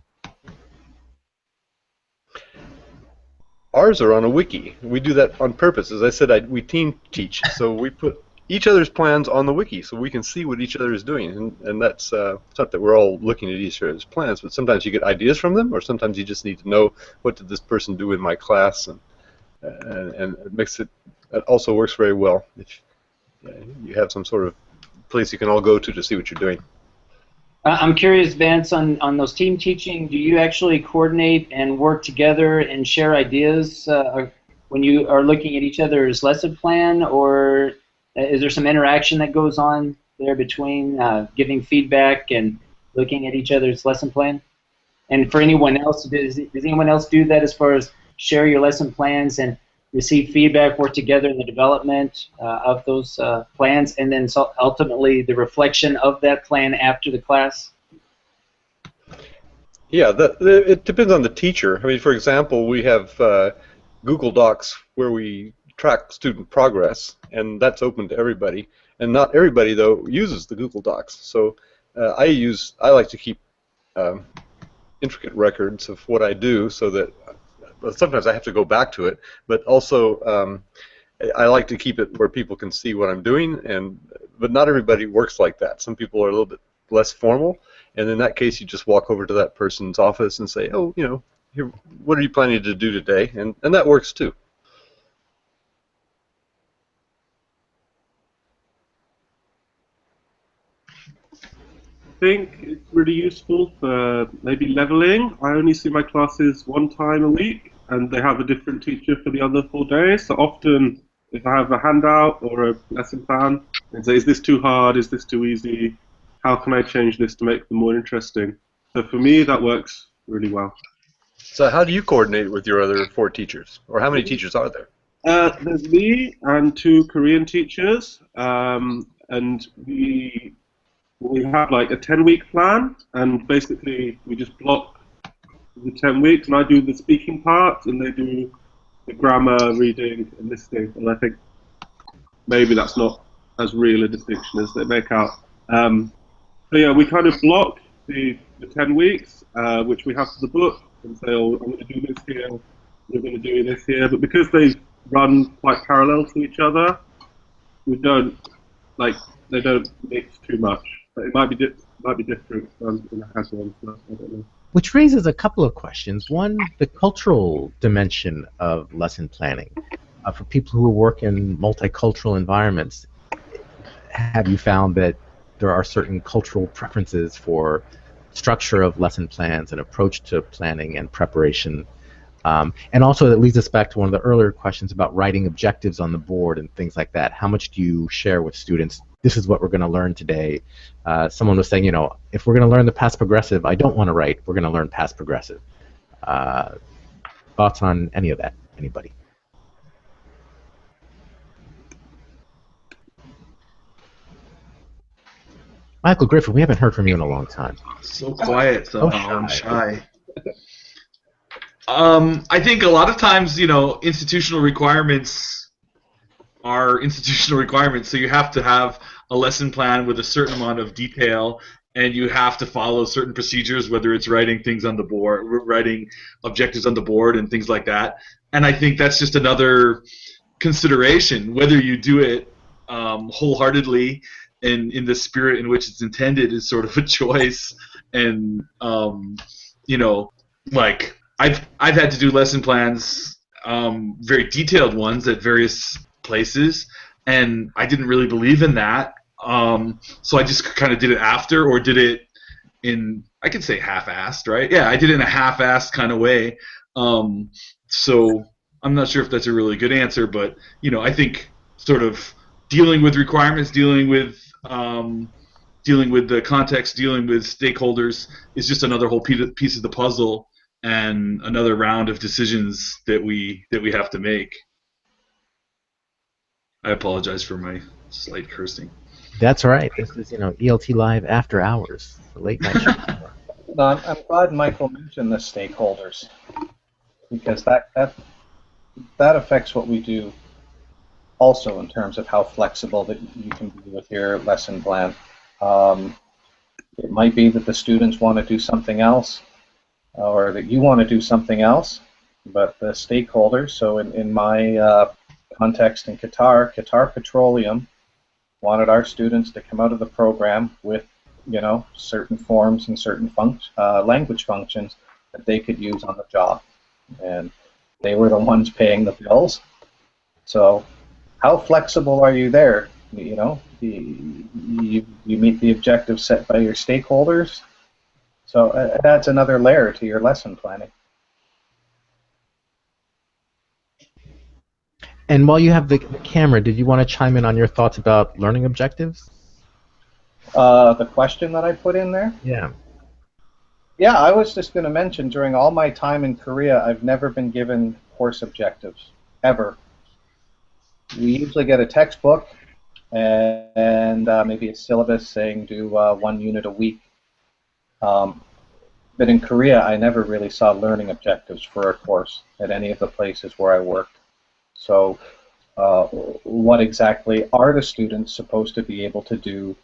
Ours are on a wiki. We do that on purpose. As I said, we team teach, so we put each other's plans on the wiki so we can see what each other is doing, and that's it's not that we're all looking at each other's plans, but sometimes you get ideas from them, or sometimes you just need to know what did this person do in my class, and it makes it also works very well if you have some sort of place you can all go to see what you're doing. I'm curious, Vance, on those team teaching, do you actually coordinate and work together and share ideas when you are looking at each other's lesson plan, or is there some interaction that goes on there between giving feedback and looking at each other's lesson plan? And for anyone else, does anyone else do that as far as share your lesson plans and receive feedback, work together in the development of those plans, and then ultimately the reflection of that plan after the class? Yeah, it depends on the teacher. I mean, for example, we have Google Docs where we track student progress, and that's open to everybody. And not everybody, though, uses the Google Docs. So I like to keep intricate records of what I do, so that sometimes I have to go back to it, but also I like to keep it where people can see what I'm doing, but not everybody works like that. Some people are a little bit less formal, and in that case you just walk over to that person's office and say, "Oh, you know, here, what are you planning to do today?" And that works too. I think it's really useful for maybe leveling. I only see my classes one time a week, and they have a different teacher for the other 4 days. So often, if I have a handout or a lesson plan, and say, "Is this too hard? Is this too easy? How can I change this to make them more interesting?" So for me, that works really well. So how do you coordinate with your other 4 teachers, or how many teachers are there? There's me and two Korean teachers, and we have like a 10-week plan, and basically we just block the 10 weeks, and I do the speaking part, and they do the grammar, reading, and listening. And I think maybe that's not as real a distinction as they make out. So yeah, we kind of block the 10 weeks, which we have for the book, and say, oh, I'm going to do this here, we're going to do this here. But because they run quite parallel to each other, we don't, like, they don't mix too much. But it might be different in a hazard one, so I don't know. Which raises a couple of questions. One, the cultural dimension of lesson planning. For people who work in multicultural environments, have you found that there are certain cultural preferences for structure of lesson plans and approach to planning and preparation? And also that leads us back to one of the earlier questions about writing objectives on the board and things like that. How much do you share with students? This is what we're going to learn today. Someone was saying, you know, if we're going to learn the past progressive, I don't want to write. We're going to learn past progressive. Thoughts on any of that? Anybody? Michael Griffin, we haven't heard from you in a long time. So quiet somehow. I'm shy. I think a lot of times, you know, institutional requirements are institutional requirements, so you have to have a lesson plan with a certain amount of detail, and you have to follow certain procedures, whether it's writing things on the board, writing objectives on the board and things like that. And I think that's just another consideration. Whether you do it wholeheartedly and in the spirit in which it's intended is sort of a choice. And you know, like I've had to do lesson plans, very detailed ones at various places, and I didn't really believe in that. So I just kind of did it after, or did it in, I could say half-assed, right? Yeah, I did it in a half-assed kind of way. So I'm not sure if that's a really good answer, but you know, I think sort of dealing with requirements, dealing with the context, dealing with stakeholders is just another whole piece of the puzzle and another round of decisions that we have to make. I apologize for my slight cursing. That's right. This is, you know, ELT Live after hours, the late night show. No, I'm glad Michael mentioned the stakeholders, because that affects what we do also in terms of how flexible that you can be with your lesson plan. It might be that the students want to do something else, or that you want to do something else, but the stakeholders, so in my context in Qatar Petroleum wanted our students to come out of the program with, you know, certain forms and certain language functions that they could use on the job, and they were the ones paying the bills. So how flexible are you there? You know, you meet the objectives set by your stakeholders. So that's another layer to your lesson planning. And while you have the camera, did you want to chime in on your thoughts about learning objectives? The question that I put in there? Yeah. Yeah, I was just going to mention, during all my time in Korea, I've never been given course objectives, ever. We usually get a textbook and maybe a syllabus saying do 1 unit a week. But in Korea, I never really saw learning objectives for a course at any of the places where I worked. So what exactly are the students supposed to be able to do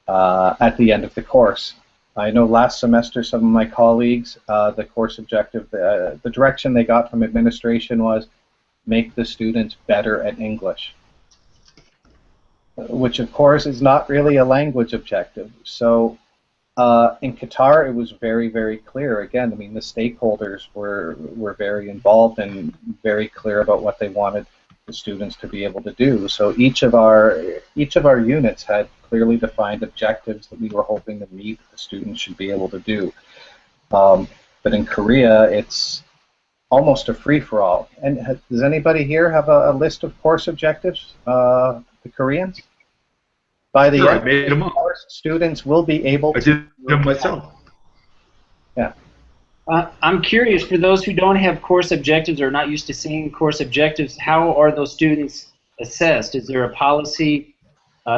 at the end of the course? I know last semester some of my colleagues, the course objective, the direction they got from administration was make the students better at English, which of course is not really a language objective. So in Qatar, it was very, very clear. Again, I mean, the stakeholders were very involved and very clear about what they wanted the students to be able to do. So each of our units had clearly defined objectives that we were hoping to meet the students should be able to do. But in Korea, it's almost a free-for-all. And does anybody here have a list of course objectives, the Koreans? By the end of the course, students will be able to... I did them myself. Yeah. I'm curious, for those who don't have course objectives or are not used to seeing course objectives, how are those students assessed? Is there a policy,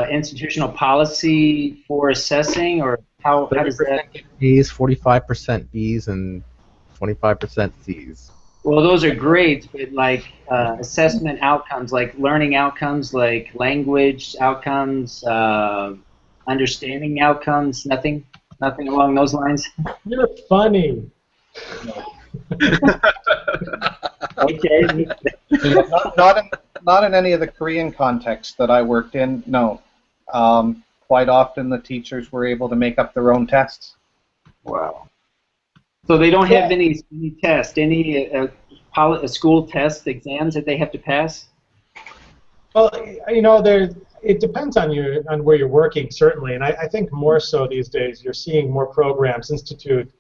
institutional policy for assessing, or how does that? 30% B's, 45% B's, and 25% C's. Well, those are great, but like assessment outcomes, like learning outcomes, like language outcomes, understanding outcomes, nothing along those lines. You're funny. Okay. Not in any of the Korean contexts that I worked in. No. Quite often the teachers were able to make up their own tests. Wow. So they don't have any test, any school test exams that they have to pass? Well, you know, it depends on where you're working, certainly, and I think more so these days you're seeing more programs institute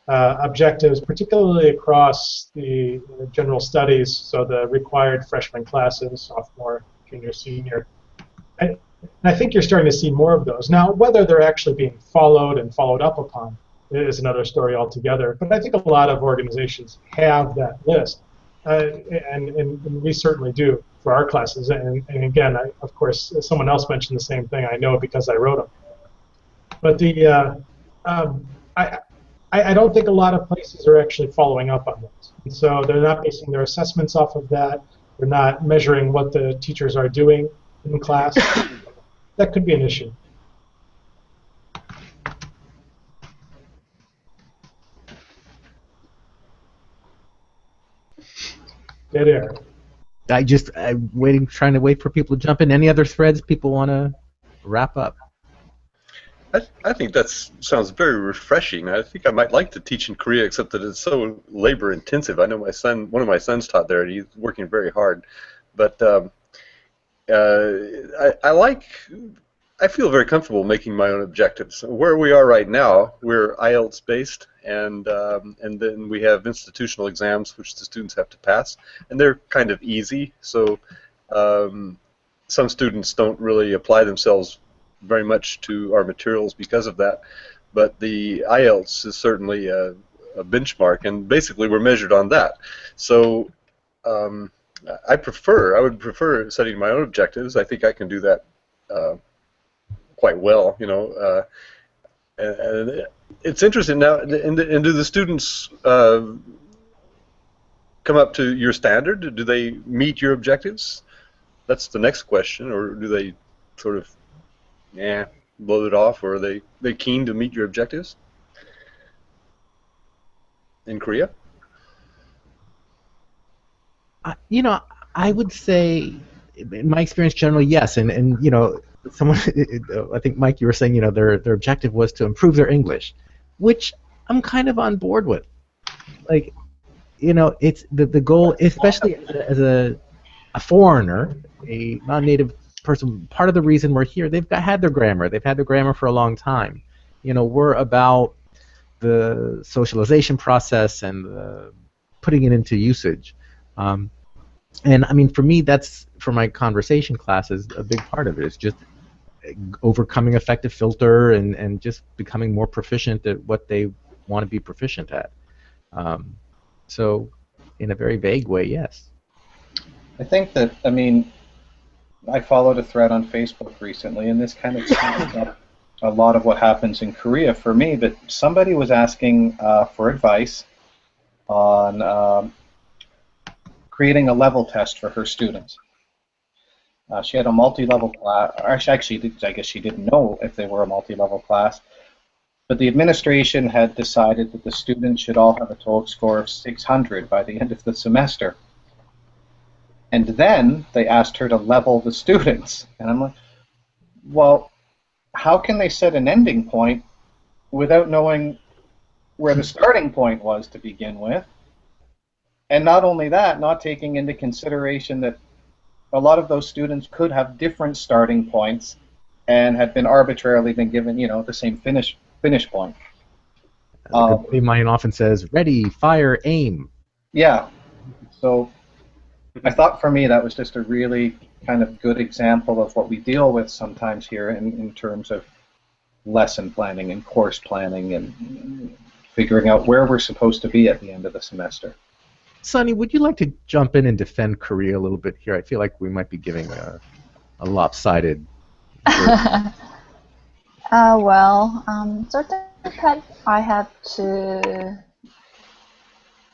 objectives, particularly across the general studies, so the required freshman classes, sophomore, junior, senior. And I think you're starting to see more of those. Now, whether they're actually being followed and followed up upon is another story altogether. But I think a lot of organizations have that list, and we certainly do for our classes. And again, of course, someone else mentioned the same thing. I know it because I wrote them. But I don't think a lot of places are actually following up on those. And so they're not basing their assessments off of that. They're not measuring what the teachers are doing in class. That could be an issue. Dead air. I'm trying to wait for people to jump in. Any other threads people want to wrap up? I think that sounds very refreshing. I think I might like to teach in Korea, except that it's so labor intensive. I know one of my sons taught there, and he's working very hard. But I feel very comfortable making my own objectives. Where we are right now, we're IELTS based, and then we have institutional exams which the students have to pass, and they're kind of easy. So some students don't really apply themselves very much to our materials because of that. But the IELTS is certainly a benchmark, and basically we're measured on that. So I would prefer setting my own objectives. I think I can do that quite well, you know. And it's interesting now. And do the students come up to your standard? Do they meet your objectives? That's the next question. Or do they sort of, blow it off? Or are they keen to meet your objectives in Korea? You know, I would say, in my experience, generally, yes. And you know, someone, I think, Mike, you were saying, you know, their objective was to improve their English, which I'm kind of on board with. Like, you know, it's the goal, especially as a foreigner, a non-native person. Part of the reason we're here, they've had their grammar. They've had their grammar for a long time. You know, we're about the socialization process and putting it into usage. And I mean, for me, that's, for my conversation classes, a big part of it. It's just overcoming affective filter and just becoming more proficient at what they want to be proficient at. So, in a very vague way, yes. I think that, I mean, I followed a thread on Facebook recently, and this kind of sums up a lot of what happens in Korea for me, but somebody was asking for advice on creating a level test for her students. She had a multi-level class. Actually, I guess she didn't know if they were a multi-level class, but the administration had decided that the students should all have a TOEIC score of 600 by the end of the semester. And then they asked her to level the students. And I'm like, well, how can they set an ending point without knowing where the starting point was to begin with? And not only that, not taking into consideration that a lot of those students could have different starting points and had been arbitrarily given, you know, the same finish point. Like a buddy of mine often says, ready, fire, aim. Yeah. So I thought for me that was just a really kind of good example of what we deal with sometimes here in terms of lesson planning and course planning and figuring out where we're supposed to be at the end of the semester. Sunny, would you like to jump in and defend Korea a little bit here? I feel like we might be giving a lopsided. Certain that I have to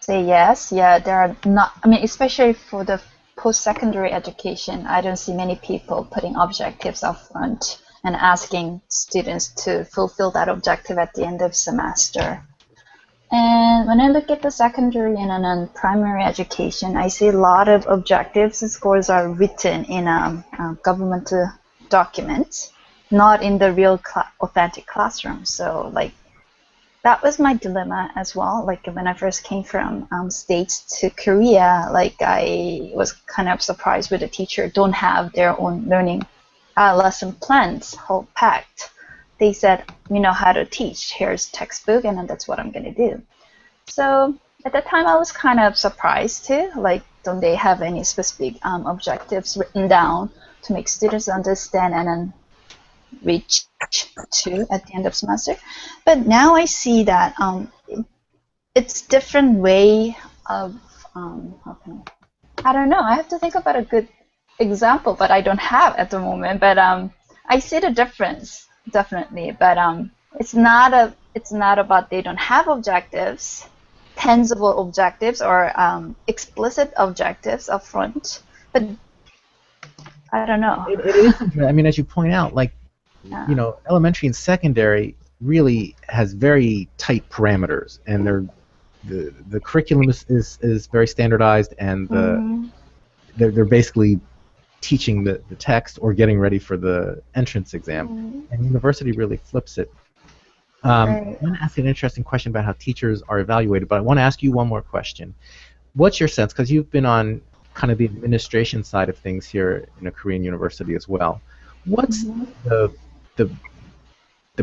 say yes. Yeah, there are not. I mean, especially for the post-secondary education, I don't see many people putting objectives up front and asking students to fulfill that objective at the end of semester. And when I look at the secondary and then primary education, I see a lot of objectives and scores are written in a government document, not in the real authentic classroom. So like that was my dilemma as well. Like when I first came from States to Korea, like I was kind of surprised with the teacher don't have their own learning lesson plans whole packed. They said, we know how to teach. Here's textbook, and then that's what I'm going to do. So at that time, I was kind of surprised too. Like, don't they have any specific objectives written down to make students understand and then reach to at the end of semester? But now I see that it's different way of I don't know. I have to think about a good example, but I don't have at the moment. But I see the difference. Definitely, but it's not about they don't have objectives, tangible objectives or explicit objectives up front. But I don't know. It is. I mean, as you point out, like you know, elementary and secondary really has very tight parameters, and the curriculum is very standardized, and they're basically teaching the text or getting ready for the entrance exam, and university really flips it. I want to ask an interesting question about how teachers are evaluated, but I want to ask you one more question. What's your sense, because you've been on kind of the administration side of things here in a Korean university as well, what's the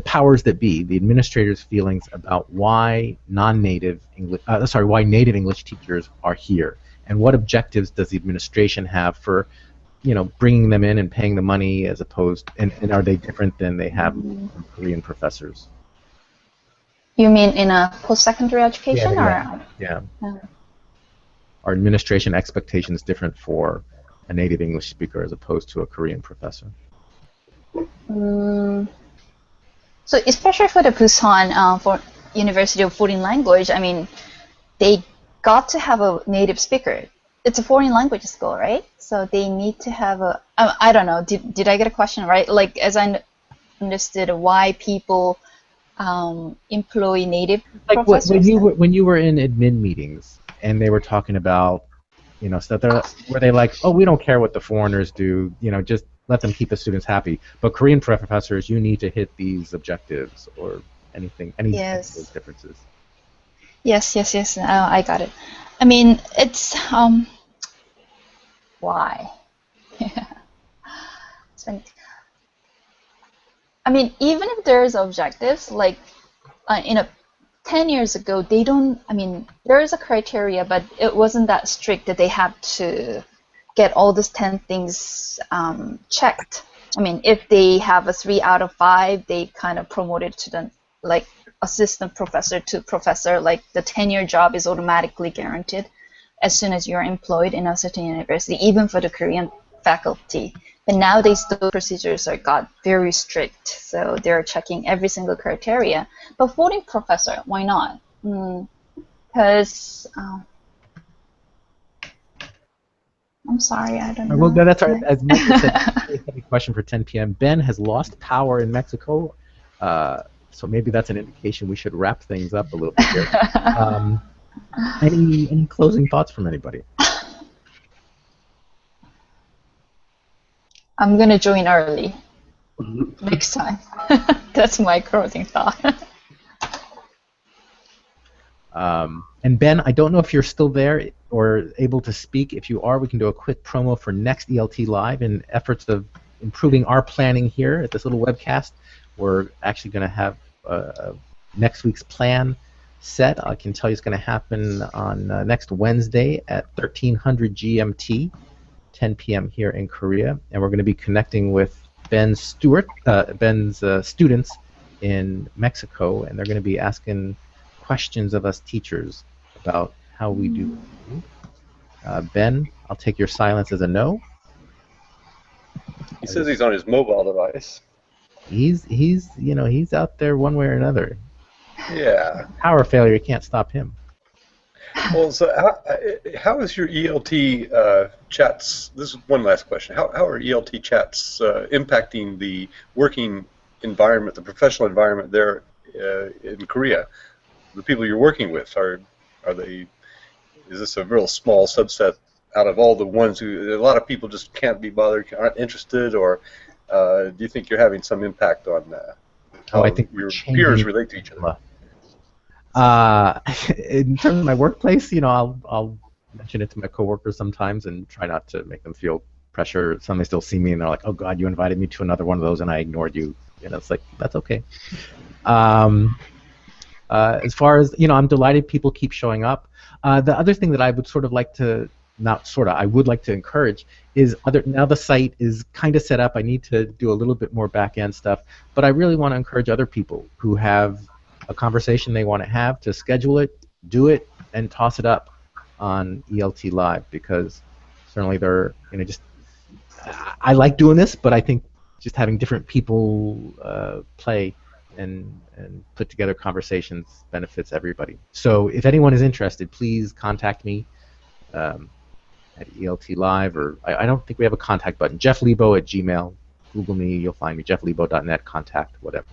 powers that be, the administrators' feelings about why non-native English, why native English teachers are here, and what objectives does the administration have for bringing them in and paying the money as opposed, and are they different than they have Korean professors? You mean in a post-secondary education, yeah. Are administration expectations different for a native English speaker as opposed to a Korean professor? So especially for the Busan for University of Foreign Language, I mean, they got to have a native speaker. It's a foreign language school, right? So they need to have a. I don't know. Did I get a question right? Like, as I understood, why people employ native professors? When you were in admin meetings and they were talking about, stuff were they like, oh, we don't care what the foreigners do, just let them keep the students happy. But Korean professors, you need to hit these objectives or any those differences. Yes. I got it. I mean, it's why? I mean, even if there's objectives, like 10 years ago, they don't. I mean, there is a criteria, but it wasn't that strict that they have to get all these 10 things checked. I mean, if they have a 3 out of 5, they kind of promoted to the like assistant professor to professor. Like the tenure job is automatically guaranteed as soon as you're employed in a certain university, even for the Korean faculty. But nowadays, the procedures got very strict, so they're checking every single criteria. But foreign professor, why not? Because I'm sorry, I don't know. Well, that's all right. As Michael said, a question for 10 p.m. Ben has lost power in Mexico, so maybe that's an indication we should wrap things up a little bit here. Any closing thoughts from anybody? I'm gonna join early next time. That's my closing thought. And Ben, I don't know if you're still there or able to speak. If you are, we can do a quick promo for next ELT Live in efforts of improving our planning here at this little webcast. We're actually going to have next week's plan set. I can tell you it's going to happen on next Wednesday at 1300 GMT, 10 p.m. here in Korea, and we're going to be connecting with Ben's students in Mexico, and they're going to be asking questions of us teachers about how we do. Ben, I'll take your silence as a no. He says he's on his mobile device. He's out there one way or another. Yeah. Power failure can't stop him. Well, so how is your ELT chats? This is one last question. How are ELT chats impacting the working environment, the professional environment there in Korea? The people you're working with, are they? Is this a real small subset out of all the ones who? A lot of people just can't be bothered, aren't interested, or do you think you're having some impact on how I think your peers relate to each other? In terms of my workplace, I'll mention it to my coworkers sometimes and try not to make them feel pressure. Some may still see me and they're like, "Oh God, you invited me to another one of those and I ignored you." It's like, that's okay. As far as I'm delighted people keep showing up. The other thing that I would sort of like to, I would like to encourage is now the site is kind of set up. I need to do a little bit more back end stuff, but I really want to encourage other people who have a conversation they want to have to schedule it, do it, and toss it up on ELT Live, because certainly they're I like doing this, but I think just having different people play and put together conversations benefits everybody. So if anyone is interested, please contact me at ELT Live, or I don't think we have a contact button. Jeff Lebo at Gmail. Google me, you'll find me. JeffLebo.net, contact, whatever.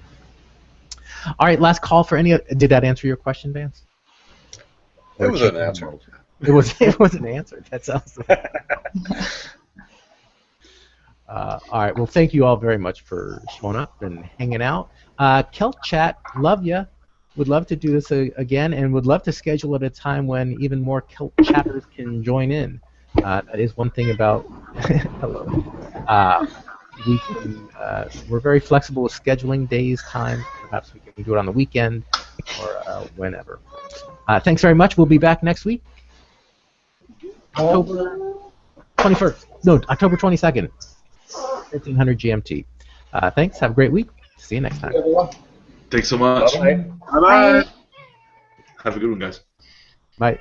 All right, last call for any. Did that answer your question, Vance? It was an answer. It was an answer. That sounds. All right. Well, thank you all very much for showing up and hanging out. KELTchat, love ya. Would love to do this again, and would love to schedule at a time when even more KELTchatters can join in. That is one thing about. Hello. We're very flexible with scheduling days, times. Perhaps we can do it on the weekend or whenever. Thanks very much. We'll be back next week. October 21st. No, October 22nd. 1300 GMT. Thanks. Have a great week. See you next time. Thanks so much. Bye-bye. Bye. Have a good one, guys. Bye.